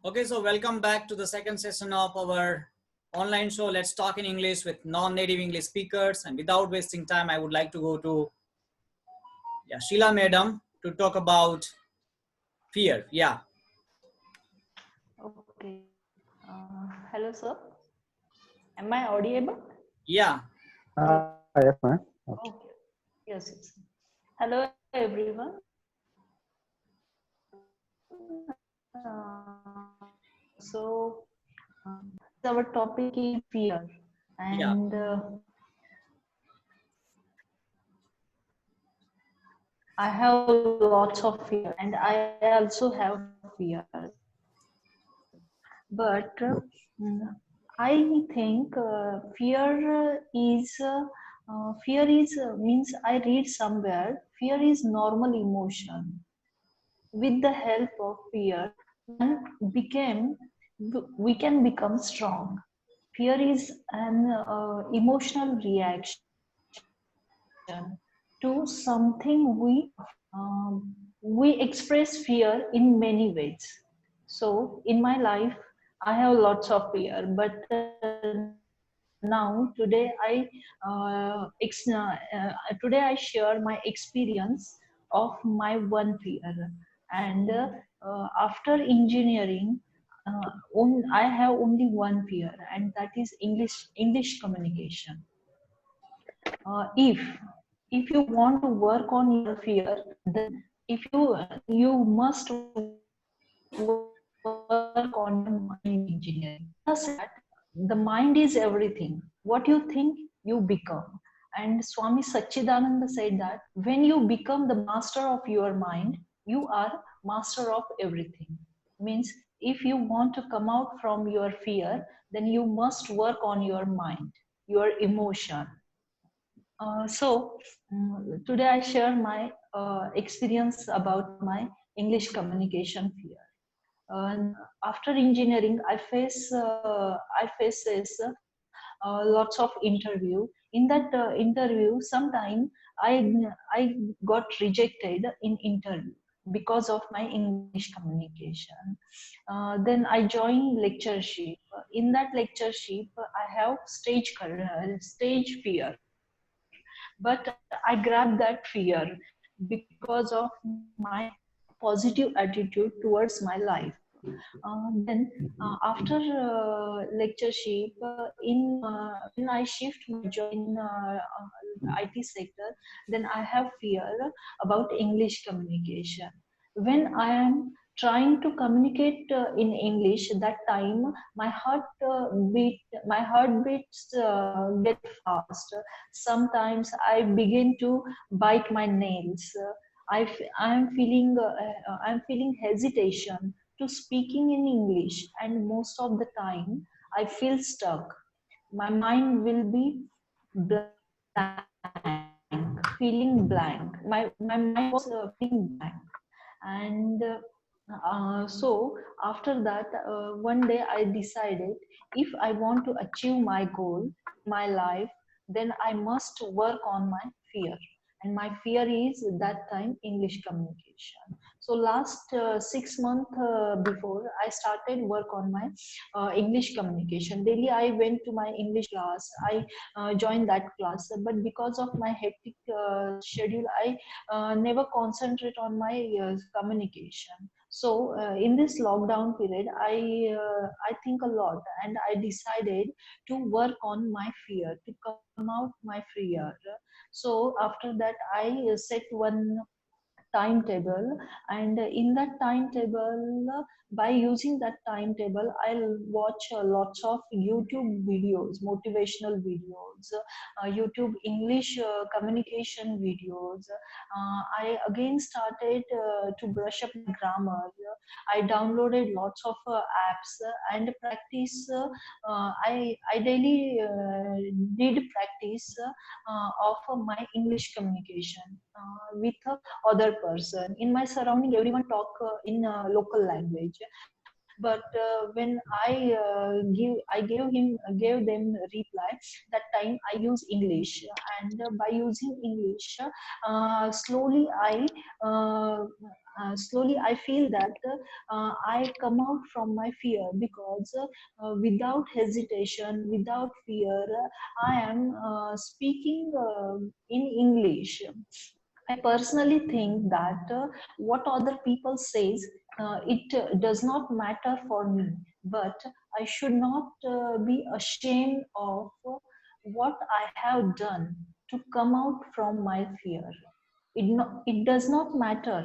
Okay, so welcome back to the second session of our online show. Let's talk in English with non-native English speakers. And without wasting time, I would like to go to Sheila Madam to talk about fear. Yeah. Okay. Hello, sir. Am I audible? Yeah. Hello. Yes, ma'am. Okay. Okay. Yes, yes. Hello, everyone. Our topic is fear, Yeah. and I have lots of fear, and I also have fear. But I think fear is means I read somewhere fear is normal emotion. With the help of fear, became we can become strong. Fear is an emotional reaction to something we express fear in many ways. So in my life, I have lots of fear, but now today I share my experience of my one fear. And after engineering, I have only one fear, and that is English communication. If you want to work on your fear, then if you must work on your mind in engineering. Buddha said that the mind is everything. What you think, you become. And Swami Satchidananda said that when you become the master of your mind, you are master of everything. Means if you want to come out from your fear, then you must work on your mind, your emotion. Today I share my experience about my English communication fear. After engineering, I faces lots of interview. In that interview, sometime I got rejected in interview because of my English communication. Then I joined lectureship. In that lectureship, I have stage fear, but I grabbed that fear because of my positive attitude towards my life. Then after lectureship, when I shift my join IT sector, then I have fear about English communication. When I am trying to communicate in English, that time my heartbeats get fast. Sometimes I begin to bite my nails. I'm feeling hesitation to speaking in English, and most of the time I feel stuck. My mind will be blank, feeling blank. My mind was feeling blank, and so after that, one day I decided if I want to achieve my goal in my life, then I must work on my fear. And my fear is that time English communication. So last 6 months before I started work on my English communication. Daily I went to my English class. I joined that class, but because of my hectic schedule, I never concentrate on my communication. So in this lockdown period, I think a lot, and I decided to work on my fear, to come out my fear. So after that, I set one timetable, and in that timetable, by using that timetable, I'll watch lots of YouTube videos, motivational videos, YouTube English communication videos. I again started to brush up my grammar. I downloaded lots of apps and practice. I daily did practice of my English communication with other person. In my surrounding, everyone talk in local language, But when I gave them reply, that time I use English, and by using English, uh, slowly I feel that I come out from my fear, because without hesitation, without fear, I am speaking in English. I personally think that what other people says, it does not matter for me, but I should not be ashamed of what I have done to come out from my fear. It does not matter.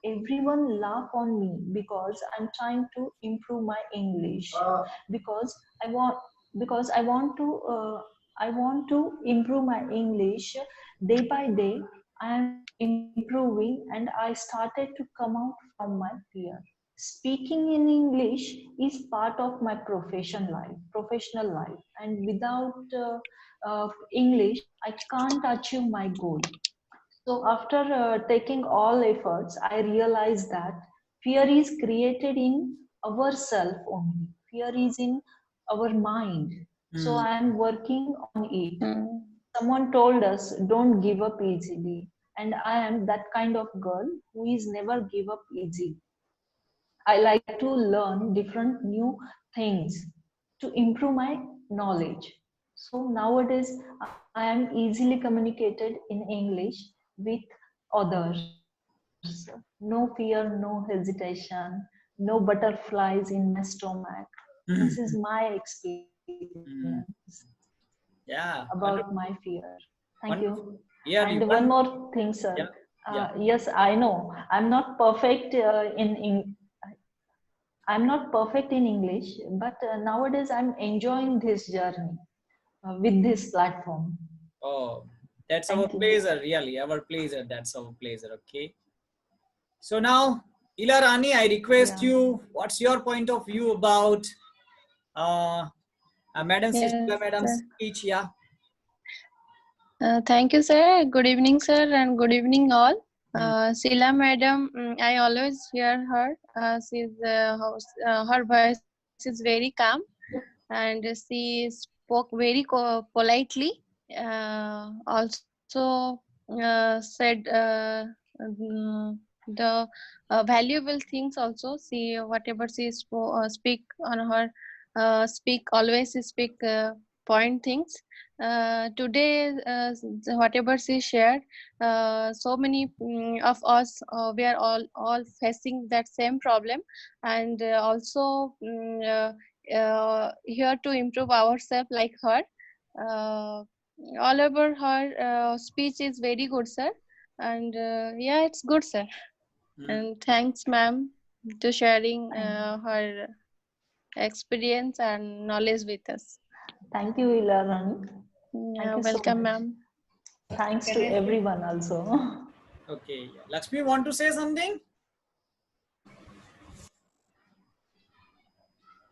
Everyone laugh on me because I'm trying to improve my English, because I want because I want to improve my English day by day. I am improving, and I started to come out from my fear. Speaking in English is part of my professional life, and without English, I can't achieve my goal. So after taking all efforts, I realized that fear is created in ourself only. Fear is in our mind. So Mm. I am working on it. Mm. Someone told us don't give up easily, and I am that kind of girl who is never give up easily. I like to learn different new things to improve my knowledge. So nowadays, I am easily communicated in English with others. No fear, no hesitation, no butterflies in my stomach. This is my experience about my Yeah, fear. wonderful, Thank you. wonderful. And one Yeah, more thing, sir. yeah, yeah. Yes, I know I'm not perfect I'm not perfect in English, but nowadays I'm enjoying this journey with this platform. Oh, that's our Thank you. pleasure, really, our pleasure. That's our pleasure. Okay. So now, Ilarani, I request Yeah. you, what's your point of view about uh, Madam Yes, Sishila sir. Madam's speech? Yeah. Thank you, sir. Good evening, sir, and good evening, all. Mm, Sheila, madam, I always hear her. Her voice is very calm, and she spoke very politely. Also, said the valuable things. Also, she whatever she speak on her speak always speak point things. Today, whatever she shared, so many of us, we are all facing that same problem, and also here to improve ourselves like her. uh, all over her speech is very good, sir, and yeah, it's good, sir. mm, And thanks, ma'am, to sharing Thank, her experience and knowledge with us. thank you, Ilarani. Thank Yeah, you so welcome, much. ma'am. Thanks to everyone also. okay. Yeah. Lakshmi, want to say something?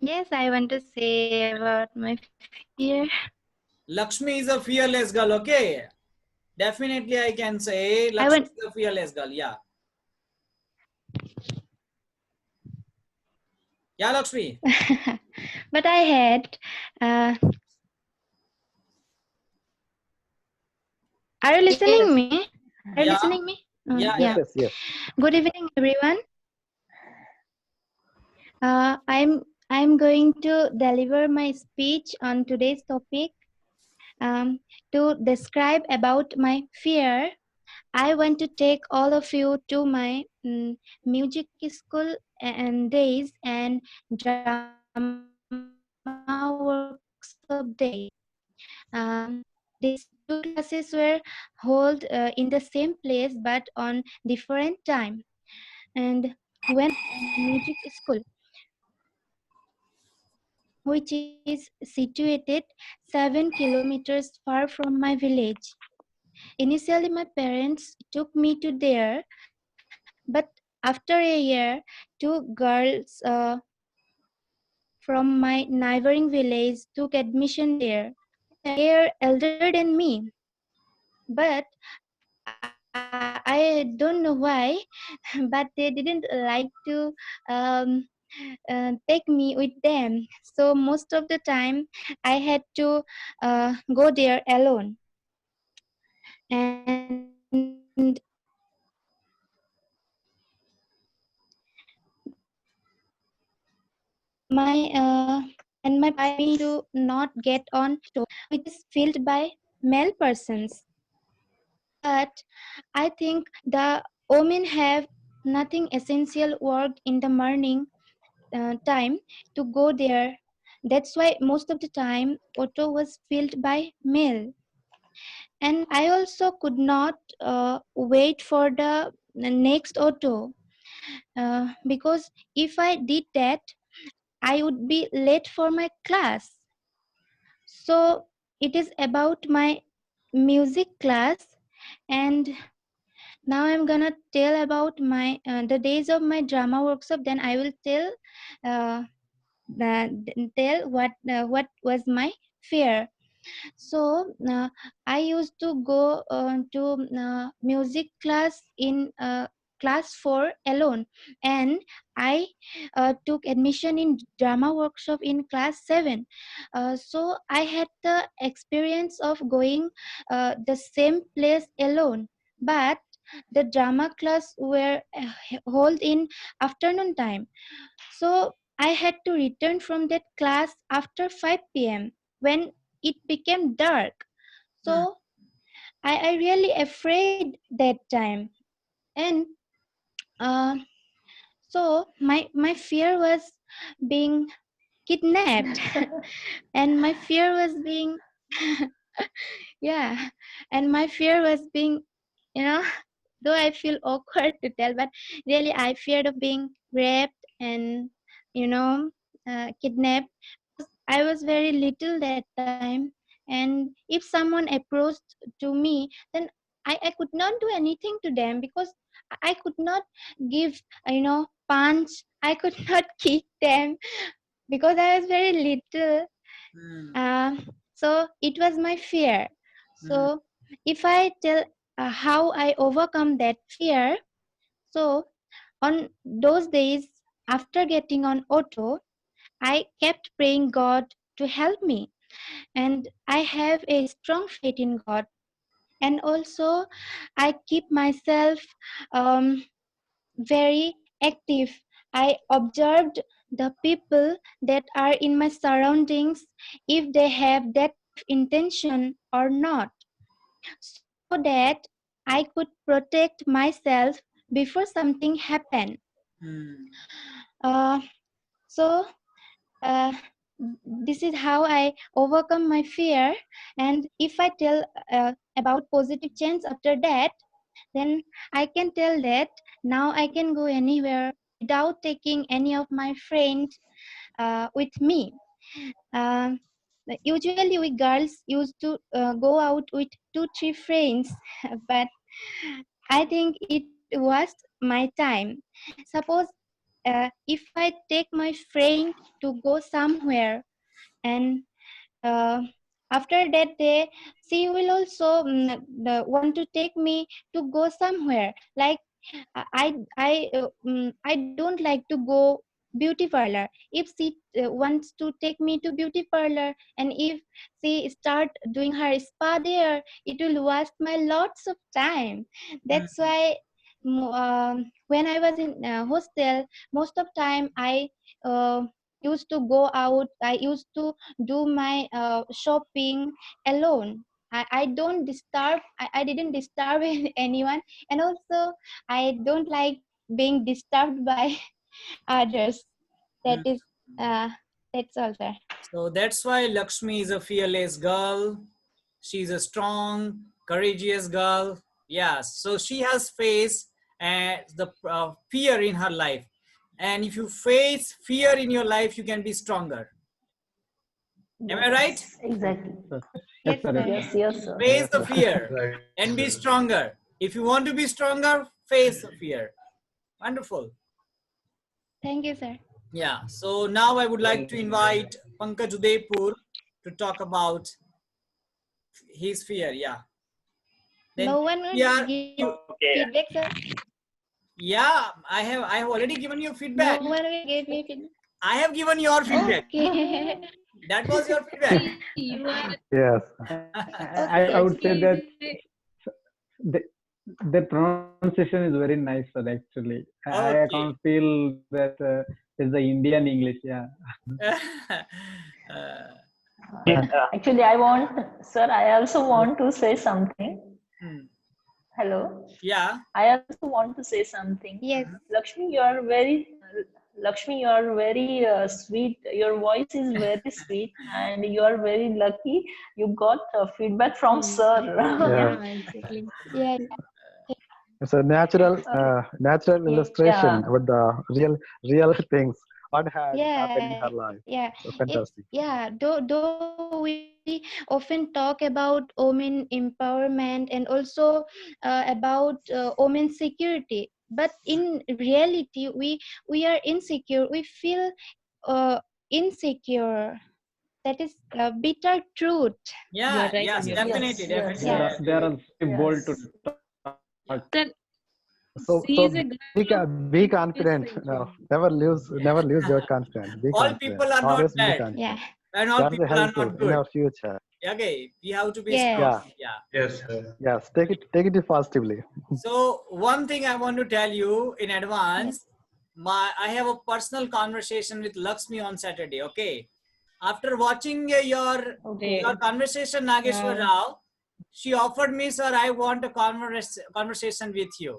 Yes, I want to say about my fear. Lakshmi is a fearless girl. Okay. Definitely, I can say I want, Lakshmi is a fearless girl. Yeah. Yeah, Lakshmi. but I had. Uh, are you listening Yes. me? Are you Yeah. listening me? Yeah. Yes, Yeah. Yeah. yes, yes. Good evening, everyone. I'm going to deliver my speech on today's topic. To describe about my fear, I want to take all of you to my music school and days and drama workshop day. These two classes were held in the same place but on different time. And when music school, which is situated 7 kilometers far from my village. Initially, my parents took me to there, but after a year, two girls from my neighboring village took admission there. They are elder than me, but I don't know why, but they didn't like to take me with them. So most of the time I had to go there alone. And my and my me to not get on to which is filled by male persons. But I think the women have nothing essential work in the morning time to go there. That's why most of the time auto was filled by male. And I also could not wait for the next auto because if I did that, I would be late for my class. So it is about my music class, and now I'm gonna tell about my the days of my drama workshop. Then I will uh, tell what was my fear. So I used to go to music class in class 4 alone, and I took admission in drama workshop in class 7. So I had the experience of going the same place alone, but the drama class were held in afternoon time. So I had to return from that class after 5 p.m. when it became dark. Hmm. So I really afraid that time. And uh, so my fear was being kidnapped and my fear was being yeah, and my fear was being, you know, though I feel awkward to tell, but really I feared of being raped and, you know, kidnapped. I was very little that time, and if someone approached to me, then I could not do anything to them because I could not give, punch. I could not kick them because I was very little. Hmm. So it was my fear. Hmm. So if I tell how I overcome that fear, so on those days after getting on auto, I kept praying God to help me, and I have a strong faith in God. And also, I keep myself very active. I observed the people that are in my surroundings, if they have that intention or not, so that I could protect myself before something happened. Hmm. Uh, so uh, this is how I overcome my fear. And if I tell about positive change after that, then I can tell that now I can go anywhere without taking any of my friends with me. Um, Usually we girls used to go out with 2-3 friends, but I think it was my time. Suppose if I take my friend to go somewhere, and uh, after that day she will also want to take me to go somewhere, like I don't like to go beauty parlor. If she wants to take me to beauty parlor, and if she start doing her spa there, it will waste my lots of time. Hmm. That's why when I was in hostel, most of time I used to go out. I used to do my shopping alone. I don't disturb. I didn't disturb anyone, and also I don't like being disturbed by others. That Hmm. is, uh, that's all, sir. So that's why Lakshmi is a fearless girl. She's a strong, courageous girl. Yes. So she has faced the fear in her life. And if you face fear in your life, you can be stronger. Am I right? Yes, exactly. Yes, Yes, sir. sir. Yes, yes, sir. Face the fear Right. and be stronger. If you want to be stronger, face the fear. Wonderful. Thank you, sir. Yeah. So now I would like to invite Pankaj Udaipur to talk about his fear. Yeah. Then No one would yeah, give you feedback, sir. Yeah, I have already given you feedback. No one will give me feedback. I have given your feedback. Okay. That was your feedback. You are Yes. I would say that okay. the, the pronunciation is very nice, sir, actually. I Okay. can't feel that it's the Indian English. Yeah. Actually, sir, I also want to say something. Hello. Yeah. I also want to say something. Yes. Lakshmi, you are very sweet. Your voice is very sweet, and you are very lucky. You got feedback from sir. Yeah. Exactly. Yeah. It's a natural Yeah. illustration with the real things what had happened in her Yeah. life. Yeah. So It's fantastic. yeah. Though we often talk about women empowerment and also about women security, but in reality, we are insecure. We feel insecure. That is a bitter truth. You are Yeah. right Yes. in your Definitely. Yes. Yes. Definitely. There Yeah. are I there agree. are very bold to Yes. talk. Sir, So she is a girl. be confident. No, never lose your confidence. Be All confident. people are not Always be bad, Yeah. confident. and all That's people are helpful not in good. our future. Okay. We have to be Yes. strong. Yeah. Yeah. Yes, sir. Yes. Take it positively. So one thing I want to tell you in Yes. advance, I have a personal conversation with Lakshmi on Saturday. Okay. After watching your Okay. conversation, Nageshwar Rao, she offered me, sir, I want a conversation with you.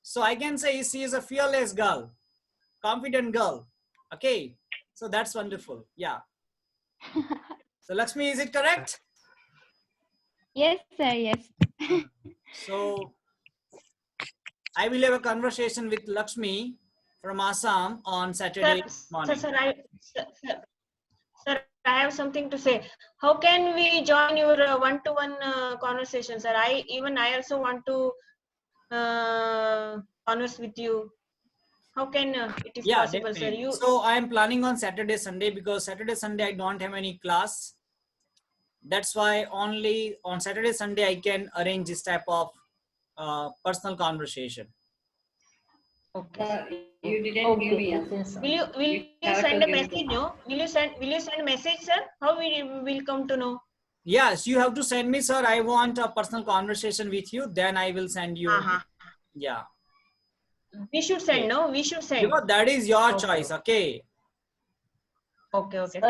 So I can say she is a fearless girl, confident girl. Okay. So that's wonderful. Yeah. So Lakshmi, is it correct? Yes, sir. Yes. So I will have a conversation with Lakshmi from Assam on Saturday morning. Sir, I have something to say. How can we join your one-to-one conversation, sir? I also want to converse with you. How can it is Yeah, possible, sir? definitely. So I am planning on Saturday, Sunday, because Saturday, Sunday I don't have any class. That's why only on Saturday, Sunday I can arrange this type of personal conversation. Okay. You didn't give me Okay, answer. sir. Will you have send to a give message? No. Will you send a message, sir? How we will come to know? Yes, you have to send me, sir. I want a personal conversation with you. Then I will send you. Yeah. We should send. Okay. No, we should send. Because that is your Okay. choice. Okay. Okay. Sir,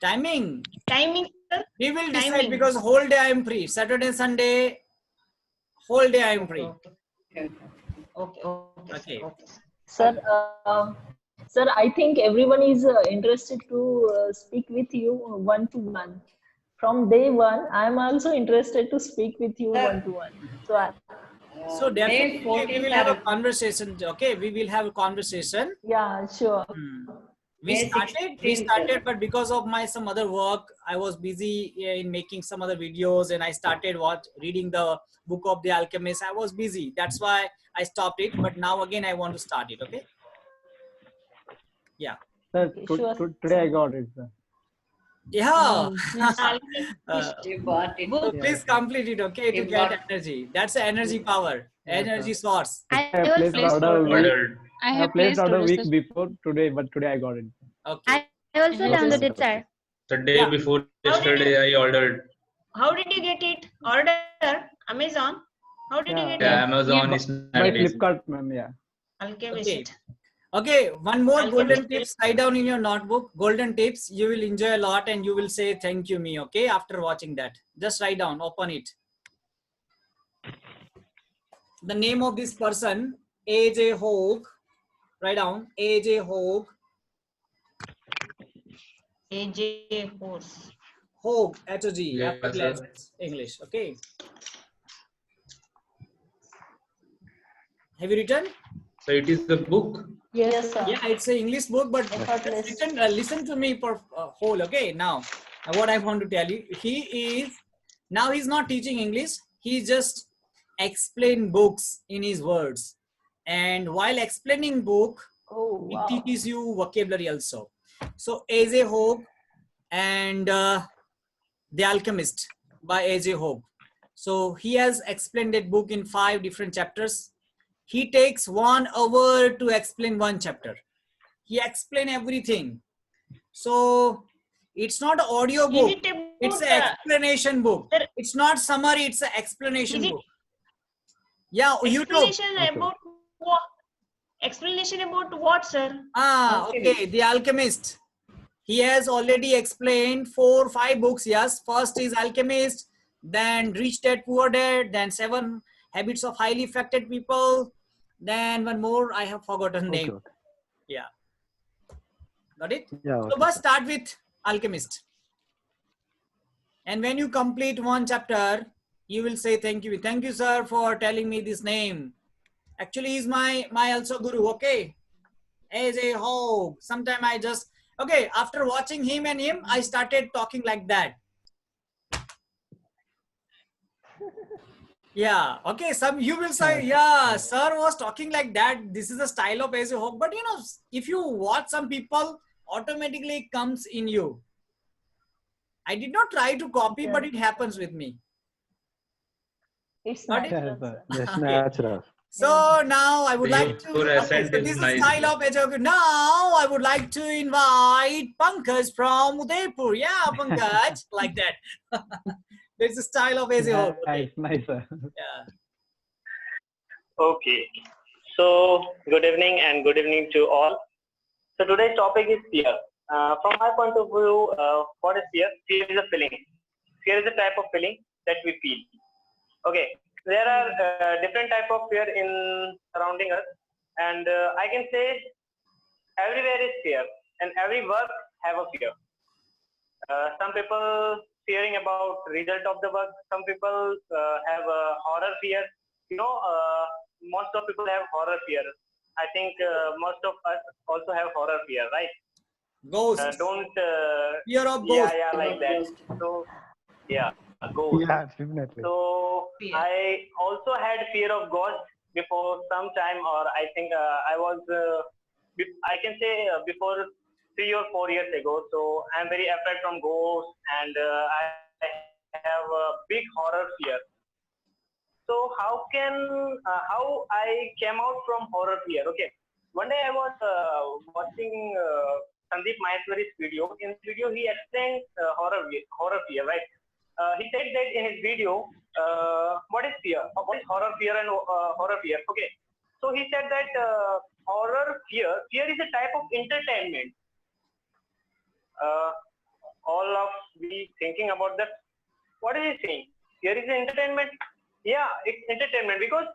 Timing, sir. We will decide Timing. because whole day I am free. Saturday, Sunday, whole day I am free. Okay. Sir, sir, I think everyone is interested to speak with you one to one. From day one, I am also interested to speak with you one to one. So definitely May 14th we will have a conversation. Okay, we will have a conversation. Yeah, sure. We May started, 16th. but because of my some other work, I was busy in making some other videos, and I started reading the book of The Alchemist. I was busy. That's why I stopped it. But now again, I want to start it. Okay. Yeah. Sir, Okay, sure, today I got it, sir. Yeah. You got it. So please complete it, okay, to get energy. That's the energy power, energy source. I I also placed order Ordered. I I have placed placed order order, week sir. before today, but today I got it. Okay. I also I have downloaded, sir. The day Yeah. before How did yesterday, I ordered. How did you get it? Order Amazon. How did you Yeah. get Yeah, it? Amazon is By not busy. Flipkart, ma'am. Yeah. Alchemist. Okay. One more Alchemist. golden tips. Write down in your notebook. Golden tips. You will enjoy a lot, and you will say thank you me. Okay. After watching that, just write down. Open it. The name of this person, A.J. Hogue. Write down A.J. Hogue. AJ Horse. Hogue. H-O-G. Yeah, Effortless English. Okay. Have you written? So it is the book. Yes, sir. Yeah, it's an English book, but Effortless. listen to me for whole. Okay, now what I want to tell you, he's not teaching English. He just explain books in his words, and while explaining book, Oh, it wow. teaches you vocabulary also. So A.J. Hogue and The Alchemist by A.J. Hogue. So he has explained that book in 5 different chapters. He takes 1 hour to explain one chapter. He explain everything. So it's not an audio Is book. it about, It's an explanation book. sir, It's not summary. It's an is explanation it book. Yeah, YouTube. explanation Okay. about what? Explanation about what, sir? Okay. The Alchemist. He has already explained 4 or 5 books. Yes, first is Alchemist, then Rich Dad Poor Dad, then 7 Habits of Highly Effective People, then one more I have forgotten Okay. name. Okay. Yeah, got it. Yeah. So Okay. let's start with Alchemist. And when you complete one chapter, you will say thank you, sir, for telling me this name. Actually, he's my also guru. Okay, as a whole. Sometime I just after watching him, I started talking like that. Yeah. Okay. Some you will say, yeah, sir was talking like that. This is the style of as a whole. But if you watch some people, automatically it comes in you. I did not try to copy, but it happens with me. It's Got it? natural, Yes, sir. that's Okay. natural. So now I would like to. Your Okay, accent so is this is nice. style of education. Now I would like to invite Pankaj from Udaipur. Yeah, Pankaj, like that. There's a style of as a whole. Okay. Nice, sir. Yeah. Okay, so good evening and good evening to all. So today's topic is fear. From my point of view, what is fear? Fear is a feeling. Fear is a type of feeling that we feel. Okay, there are different type of fear in surrounding us, and I can say everywhere is fear, and every work have a fear. Some people fearing about result of the work. Some people have a horror fear. Most of people have horror fear. I think most of us also have horror fear, right? Ghosts. Fear of ghosts. Yeah, like that. So yeah, ghosts. Yeah, definitely. So Fear. I also had fear of ghosts before some time, or I think I was, I can say before 3 or 4 years ago. So I'm very afraid from ghosts, and I have a big horror fear. So how I came out from horror fear? Okay, one day I was watching Sandeep Maheshwari's video. In the video, he explained horror fear, right? He said that in his video, what is fear? What is horror fear and horror fear? Okay, so he said that horror fear is a type of entertainment. All of we thinking about that. What is he saying? Fear is entertainment. Yeah, it's entertainment because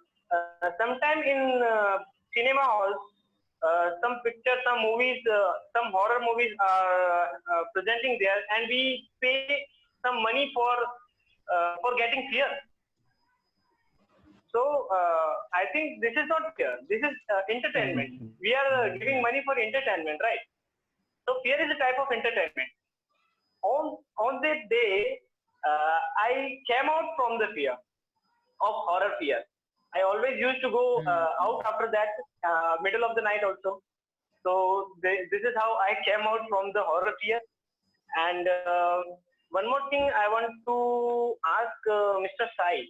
sometime in cinema halls, some pictures, some movies, some horror movies are presenting there, and we pay some money for getting fear. So I think this is not fear. This is entertainment. We are giving money for entertainment, right? So fear is a type of entertainment. On that day, I came out from the fear of horror fear. I always used to go out after that, middle of the night also. So this is how I came out from the horror fear. And one more thing I want to ask Mr. Sai.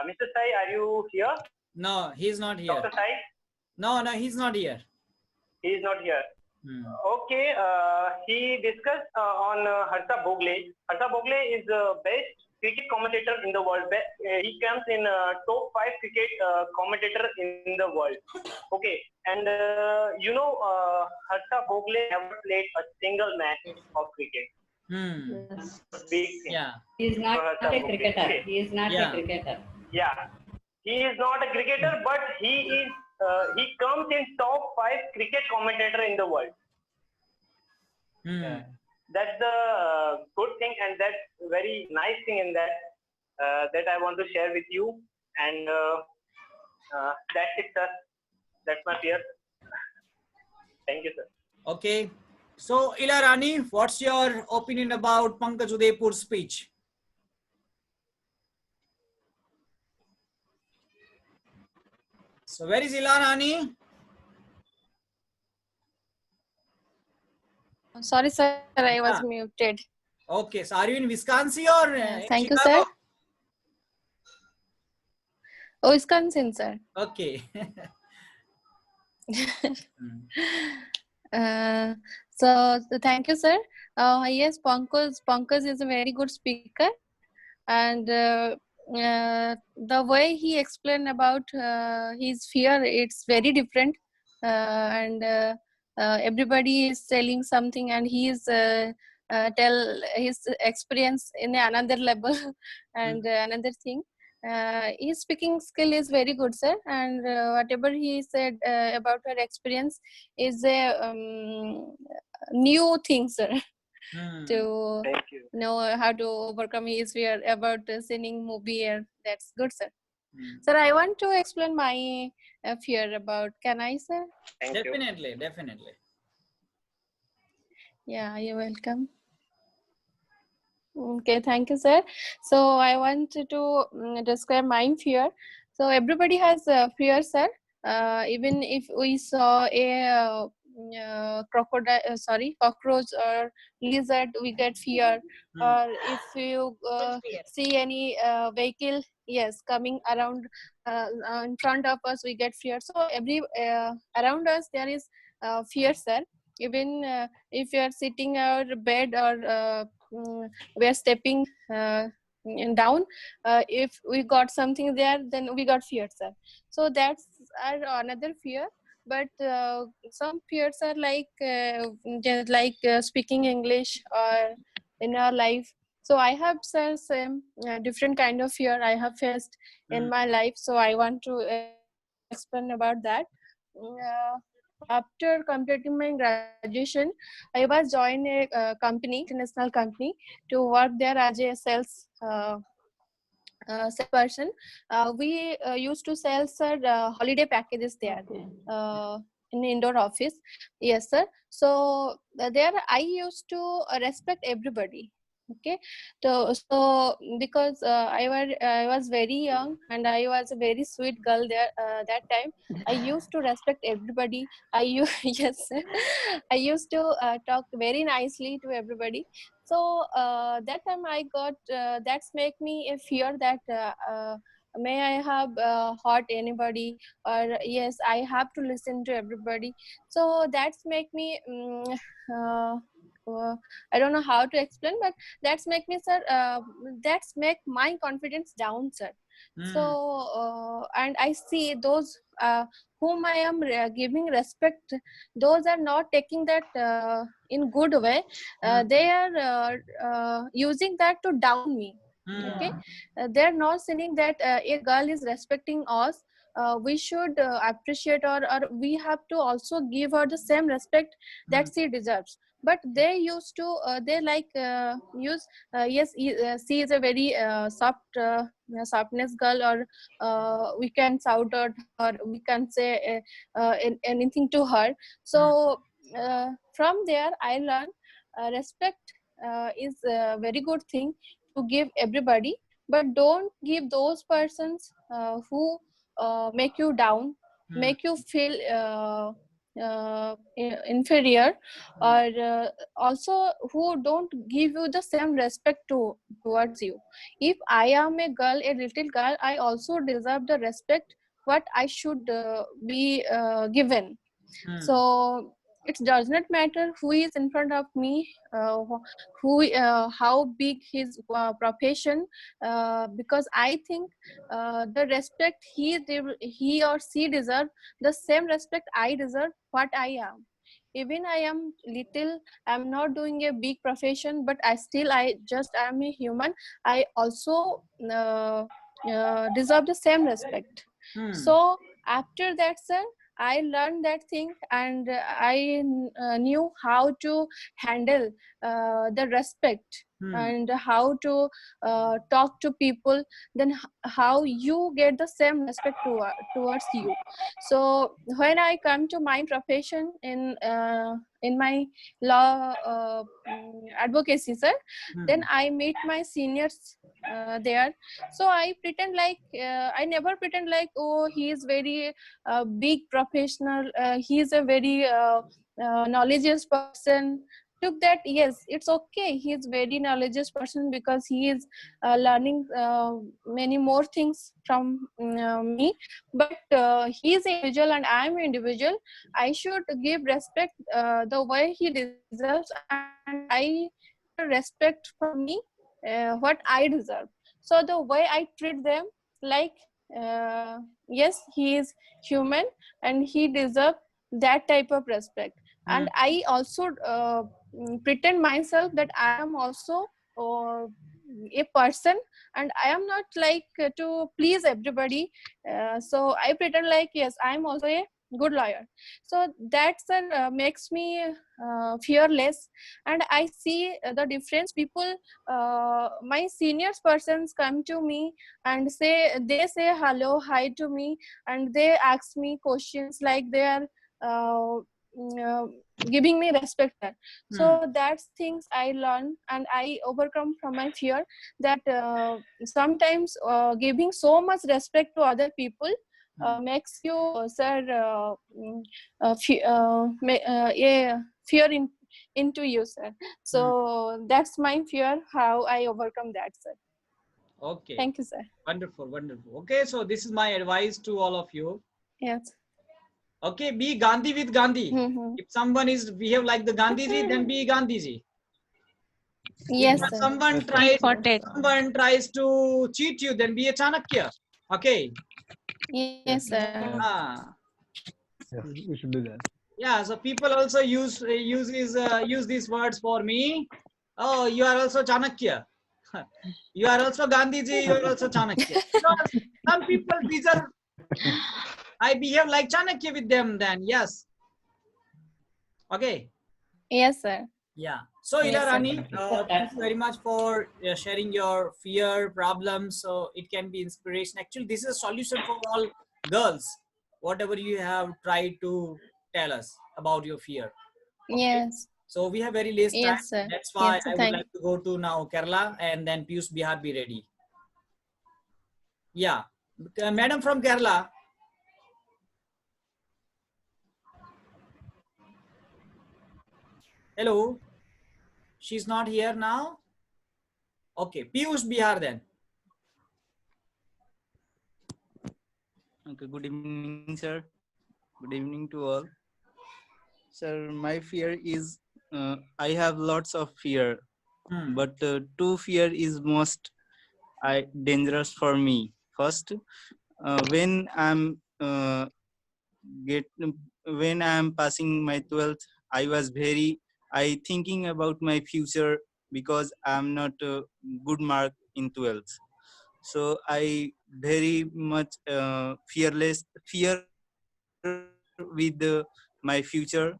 Mr. Sai, are you here? No, he's not here. Dr. Sai? No, he's not here. He is not here. Okay, he discussed on Harsha Bhogle. Harsha Bhogle is the best cricket commentator in the world. He comes in top 5 cricket commentator in the world. Okay, and Harsha Bhogle never played a single match of cricket. Yes. Big thing. Yeah. He is not Harsha a Bhogle. cricketer. Okay. He is not Yeah. a cricketer. Yeah, he is not a cricketer, but he is. He comes in top 5 cricket commentator in the world. That's the good thing, and that's very nice thing in that that I want to share with you. And that's it, sir. That's my fear. Thank you, sir. Okay. So Ilarani, what's your opinion about Pankaj Udaipur's speech? So where is Ilarani? Sorry, sir, I was muted. Okay, so are you in Wisconsin or in Thank you, Chicago? sir. Oh, Wisconsin, sir. Okay. So thank you, sir. Yes, Pankaj is a very good speaker, and the way he explained about his fear, it's very different, and everybody is telling something, and he is tell his experience in another level and another thing. His speaking skill is very good, sir, and whatever he said about her experience is a new thing, sir. To Thank you. know how to overcome his fear about seeing movie. That's good, sir. Sir, I want to explain my fear about. Can I, sir? Thank you. Definitely, definitely. Yeah, you're welcome. Okay, thank you, sir. So I want to describe my fear. So everybody has fear, sir. Even if we saw a cockroach or lizard, we get fear. Or if you see any vehicle, yes, coming around in front of us, we get fear. So every around us there is fear, sir. Even if you are sitting on bed or we are stepping down, if we got something there, then we got fear, sir. So that's our another fear. But some fears are like just like speaking English or in our life. So I have some different kind of fear I have faced in my life. So I want to explain about that. After completing my graduation, I was joined a company, international company, to work there as a salesperson. We used to sell, sir, holiday packages there. Okay. In indoor office. Yes, sir. So there I used to respect everybody. Okay, so because I was very young and I was a very sweet girl there that time. I used to respect everybody. Yes, sir. I used to talk very nicely to everybody. So that time I got that's make me a fear that may I have hurt anybody, or yes, I have to listen to everybody. So that's make me I don't know how to explain, but that's make me, sir, that's make my confidence down, sir. So and I see those whom I am giving respect, those are not taking that in good way. They are using that to down me. Okay, they're not saying that a girl is respecting us, we should appreciate, or we have to also give her the same respect that she deserves. But they used to they like use yes, she is a very softness girl, or we can shout at her, we can say anything to her. So from there I learned respect is a very good thing to give everybody, but don't give those persons who make you down, make you feel inferior, or also who don't give you the same respect towards you. If I am a girl, a little girl, I also deserve the respect what I should be given. So it does not matter who is in front of me, how big his profession, because I think the respect he or she deserve, the same respect I deserve what I am. Even I am little, I'm not doing a big profession, but I am a human. I also deserve the same respect. So after that, sir, I learned that thing, and I knew how to handle the respect, and how to talk to people, then how you get the same respect towards you. So when I come to my profession in my law advocacy, sir, then I meet my seniors there. So I pretend like I never pretend like, oh, he is very big professional, he is a very knowledgeous person, took that, yes, it's okay, he is very knowledgeous person because he is learning many more things from me, but he is individual and I am individual. I should give respect the way he deserves, and I respect from me what I deserve. So the way I treat them, like yes, he is human and he deserves that type of respect. And I also pretend myself that I am also a person, and I am not like to please everybody. So I pretend like, yes, I am also a good lawyer. So that's makes me fearless. And I see the difference. People, my seniors persons come to me and they say hello, hi to me, and they ask me questions like they are giving me respect there. So that's things I learn and I overcome from my fear, that sometimes giving so much respect to other people makes you fear into you, sir. So that's my fear, how I overcome that, sir. Okay. Thank you, sir. Wonderful, wonderful. Okay, so this is my advice to all of you. Yes. Okay, be Gandhi with Gandhi. If someone is behave like the Gandhiji, then be Gandhiji. Yes, If sir. someone tries to cheat you, then be a Chanakya. Okay. Yes, sir. Yes, we should do that. Yeah, so people also use these words for me. Oh, you are also Chanakya. You are also Gandhiji, you are also Chanakya. Because some people deserve, I behave like Chanakya with them then, yes. Okay. Yes, sir. Yeah. So, Yes, Ila sir. Rani, thank you very much for sharing your fear, problems. So it can be inspiration. Actually, this is a solution for all girls. Whatever you have tried to tell us about your fear. Okay? Yes. So we have very less time. Yes, sir. That's why Yes, sir. I would Thank like to go to now Kerala, and then Piyush Bihar be ready. Yeah. Madam from Kerala. Hello. She's not here now. Okay. Piyush Bihar then. Okay, good evening, sir. Good evening to all. Sir, my fear is I have lots of fear, but two fear is most dangerous for me. First, when when I'm passing my 12th, I thinking about my future because I'm not a good mark in 12th. So I very much fear with my future.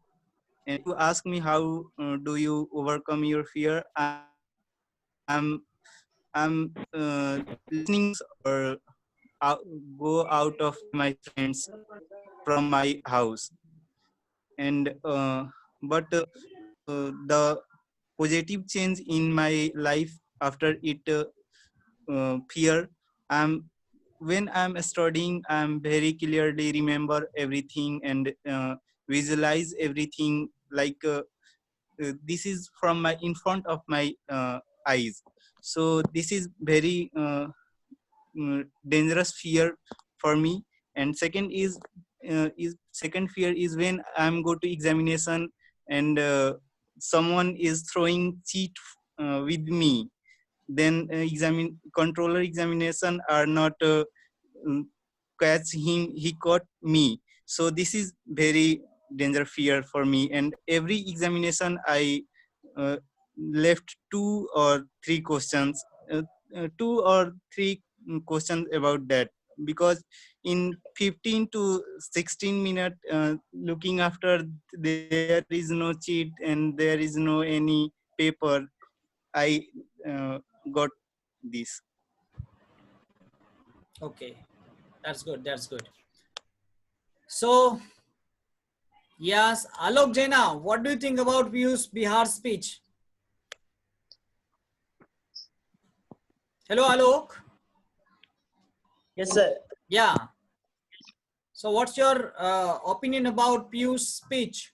And if you ask me how do you overcome your fear, I'm listening or go out of my friends from my house. And the positive change in my life after it fear, I'm when I'm studying, I'm very clearly remember everything and visualize everything like this is from my in front of my eyes. So this is very dangerous fear for me. And second is second fear is when I'm go to examination and someone is throwing cheat with me, then controller examination are not catch him, he caught me. So this is very danger fear for me. And every examination I left 2 or 3 questions, 2 or 3 questions about that, because in 15 to 16 minutes looking after, there is no cheat and there is no any paper, I got this. Okay, that's good. That's good. So, yes, Alok Jaina, what do you think about Piyush Bihar's speech? Hello, Alok. Yes, sir. Yeah. So, what's your opinion about Piyush's speech?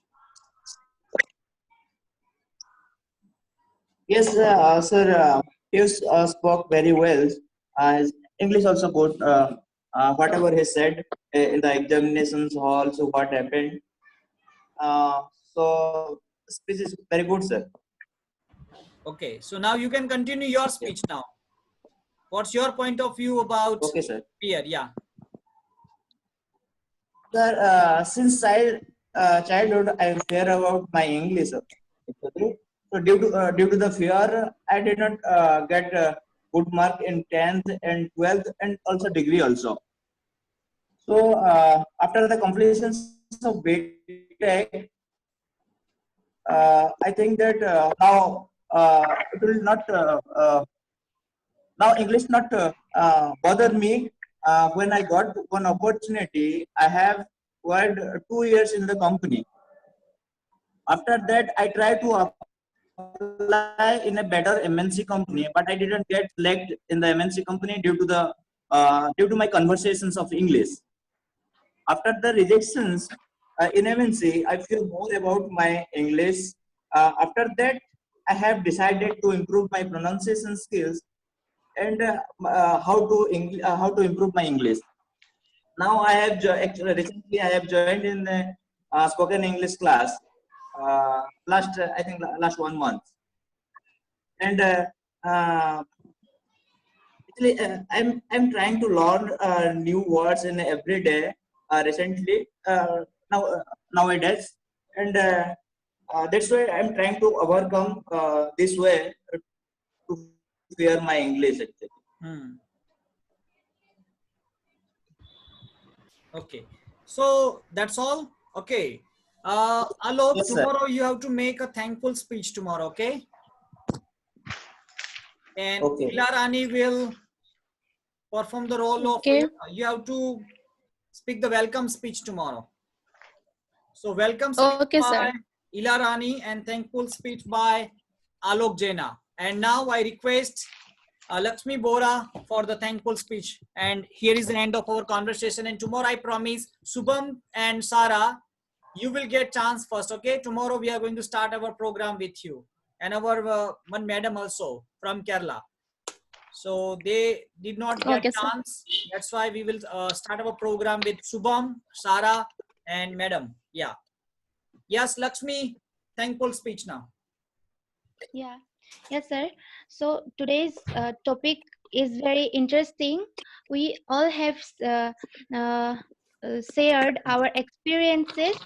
Yes, sir. Piyush spoke very well. His English also good. Whatever he said in the examinations hall, so what happened. Uh, so speech is very good, sir. Okay, so now you can continue your speech now. What's your point of view about Okay, sir. fear? Yeah. Sir, since childhood, I fear about my English. Actually. So due to the fear, I did not get good mark in 10th and 12th and also degree also. So after the completion of BTech, I think that now it will not now English not bother me. When I got one opportunity, I have worked 2 years in the company. After that, I tried to apply in a better MNC company, but I didn't get selected in the MNC company due to my conversations of English. After the rejections in MNC, I feel more about my English. After that, I have decided to improve my pronunciation skills and how to improve my English. Now I have actually recently I have joined in the spoken English class I think last 1 month, and actually I'm trying to learn new words in every day recently nowadays, and that's why I'm trying to overcome this way to fear my English actually. Okay, so that's all. Okay, Alok, Yes, sir. tomorrow you have to make a thankful speech tomorrow. Okay, and Okay. Ilarani will perform the role Okay. of. You have to speak the welcome speech tomorrow. So welcome speech Okay, by sir. Ilarani and thankful speech by Alok Jaina. And now I request Lakshmi Bora for the thankful speech. And here is the end of our conversation. And tomorrow I promise Subham and Sara, you will get chance first. Okay, tomorrow we are going to start our program with you and our one madam also from Kerala. So they did not get Okay, sir. chance. That's why we will start our program with Subham, Sara, and madam. Yeah. Yes, Lakshmi, thankful speech now. Yeah, yes, sir. So today's topic is very interesting. We all have shared our experiences,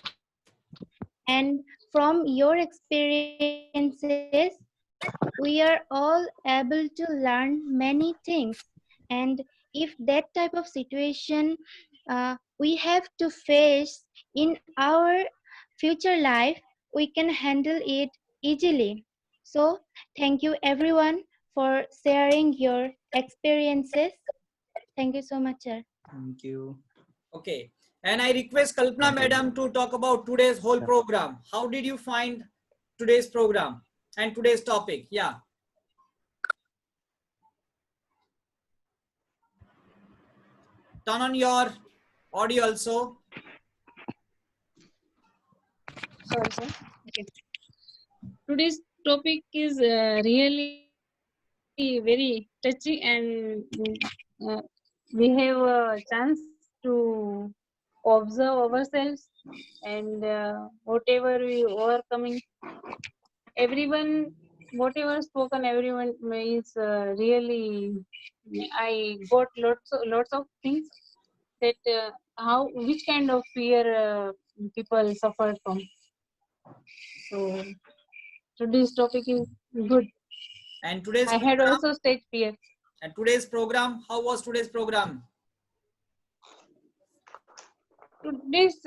and from your experiences, we are all able to learn many things. And if that type of situation we have to face in our future life, we can handle it easily. So thank you everyone for sharing your experiences. Thank you so much, sir. Thank you. Okay. And I request Kalpana madam to talk about today's whole program. How did you find today's program and today's topic? Yeah. Turn on your audio also. Sorry, sir. Okay. Today's topic is really very touchy, and we have a chance to observe ourselves, and whatever we overcoming, everyone, whatever spoken, everyone is really. I got lots of things that how which kind of fear people suffer from. So today's topic is good. And today's I had program, also stage fear. and today's program, how was today's program? Today's